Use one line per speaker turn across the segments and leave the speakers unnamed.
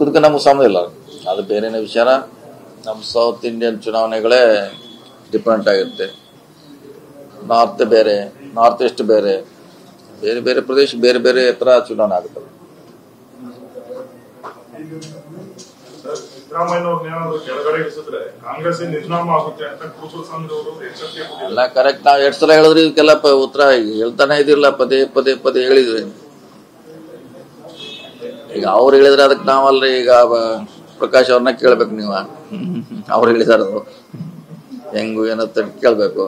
ಅದಕ್ಕೆ ನಮಗೆ ಸಂಬಂಧ ಇಲ್ಲ, ಅದು ಬೇರೆನೇ ವಿಚಾರ. ನಮ್ಮ ಸೌತ್ ಇಂಡಿಯನ್ ಚುನಾವಣೆಗಳೇ ಡಿಫ್ರೆಂಟ್ ಆಗಿರುತ್ತೆ. ನಾರ್ತ್ ಬೇರೆ, ನಾರ್ತ್ ಈಸ್ಟ್ ಬೇರೆ, ಬೇರೆ ಬೇರೆ ಪ್ರದೇಶ ಬೇರೆ ಬೇರೆ ಥರ ಚುನಾವಣೆ ಆಗುತ್ತವೆ. ಎಲ್ಲ ಕರೆಕ್ಟ್. ನಾವು 2 ಸಲ ಹೇಳಿದ್ರಿ, ಇದಕ್ಕೆಲ್ಲ ಉತ್ತರ ಹೇಳ್ತಾನೆ ಇದಿರಲ್ಲ, ಪದೇ ಪದೇ ಪದೇ ಹೇಳಿದ್ವಿ. ಈಗ ಅವ್ರು ಹೇಳಿದ್ರೆ ಅದಕ್ಕೆ ನಾವಲ್ರಿ, ಈಗ ಪ್ರಕಾಶ್ ಅವ್ರನ್ನ ಕೇಳ್ಬೇಕು ನೀವು. ಅವ್ರು ಹೇಳಿದಾರದು ಹೆಂಗು ಏನಂತ ಕೇಳ್ಬೇಕು.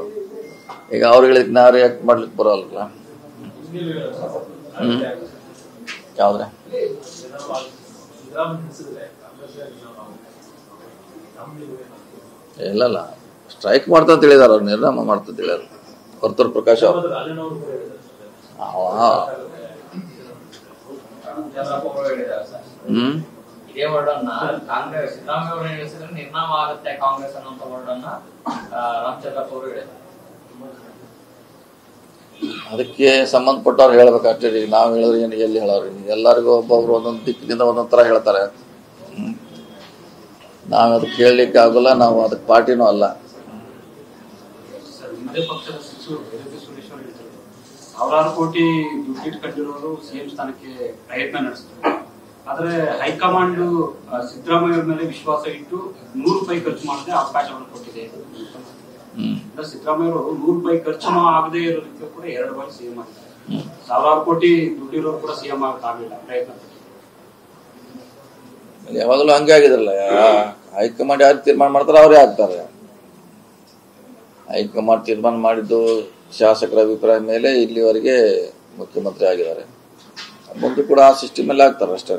ಈಗ ಅವ್ರು ಹೇಳಿದಕ್ಕೆ ನಾವು ರಿಯಾಕ್ಟ್ ಮಾಡ್ಲಿಕ್ಕೆ ಬರೋಲ್ಲ. ಯಾವ್ದ್ರೆ ಇಲ್ಲಲ್ಲ, ಸ್ಟ್ರೈಕ್ ಮಾಡ್ತಾ ಅಂತ ಹೇಳಿದಾರ, ಅವ್ರು ನಿರ್ನಾಮ ಮಾಡ್ತಾ ಅಂತ ಹೇಳಿದಾರ ಹೊರತೂರು ಪ್ರಕಾಶ್ ಅವರು.
ಇದೇ ವರ್ಡನ್ನ ಕಾಂಗ್ರೆಸ್ ಸಿದ್ದರಾಮಯ್ಯ ಅವರು ಹೇಳಿದ್ರೆ ನಿರ್ನಾಮ ಆಗುತ್ತೆ ಕಾಂಗ್ರೆಸ್ ಅನ್ನೋ ವರ್ಡನ್ನ ರಾಮಚಂದ್ರಪ್ಪ ಅವರು ಹೇಳಿದ್ದಾರೆ.
ಅದಕ್ಕೆ ಸಂಬಂಧಪಟ್ಟವ್ರು ಹೇಳ್ಬೇಕಷ್ಟೇ. ಈಗ ನಾವು ಹೇಳಿದ್ರೆ ಏನು ಎಲ್ಲಿ ಹೇಳೋರು? ಎಲ್ಲರಿಗೂ ಒಬ್ಬೊಬ್ರು ಒಂದೊಂದು ದಿಕ್ಕಿನಿಂದ ಒಂದೊಂದು ಥರ ಹೇಳ್ತಾರೆ. ನಾವು ಅದಕ್ಕೆ ಕೇಳಲಿಕ್ಕೆ ಆಗೋಲ್ಲ, ನಾವು ಅದಕ್ಕೆ ಪಾರ್ಟಿನೂ ಅಲ್ಲ.
ವಿರೋಧ ಪಕ್ಷದ ಸಚಿವರು ಸುರೇಶ್ ಅವರು ಹೇಳ್ತಾರೆ, 1000 ಕೋಟಿ ದುಡ್ಡು ಕಟ್ಟಿರೋರು ಸಿಎಂ ಸ್ಥಾನಕ್ಕೆ ಪ್ರಯತ್ನ ನಡೆಸ್ತಾರೆ. ಆದ್ರೆ ಹೈಕಮಾಂಡ್ ಸಿದ್ದರಾಮಯ್ಯ ಮೇಲೆ ವಿಶ್ವಾಸ ಇಟ್ಟು 100 ರೂಪಾಯಿ ಖರ್ಚು ಮಾಡದೆ ಅವಕಾಶವನ್ನು ಕೊಟ್ಟಿದೆ. ಸಿದ್ದರಾಮಯ್ಯ ಅವರು 100 ರೂಪಾಯಿ ಖರ್ಚು ಆಗದೆ ಇರೋದಕ್ಕೆ ಕೂಡ 2 ಬಾರಿ ಸಿಎಂ ಆಗಿದ್ದಾರೆ. 1000 ಕೋಟಿ ದುಡ್ಡಿರೋರು ಕೂಡ ಸಿಎಂ ಆಗಲಿಲ್ಲ, ಪ್ರಯತ್ನ.
ಯಾವಾಗಲೂ ಹಂಗೆ ಆಗಿದ್ರಲ್ಲ, ಹೈಕಮಾಂಡ್ ಯಾರು ತೀರ್ಮಾನ ಮಾಡ್ತಾರೆ ಅವರೇ ಆಗ್ತಾರೆ. ಹೈಕಮಾಂಡ್ ತೀರ್ಮಾನ ಮಾಡಿದ್ದು ಶಾಸಕರ ಅಭಿಪ್ರಾಯ ಮೇಲೆ ಇಲ್ಲಿವರೆಗೆ ಮುಖ್ಯಮಂತ್ರಿ ಆಗಿದ್ದಾರೆ. ಮುಂದೆ ಕೂಡ ಆ ಸಿಸ್ಟಮ್ ಮೇಲೆ ಆಗ್ತಾರೆ ಅಷ್ಟೇ.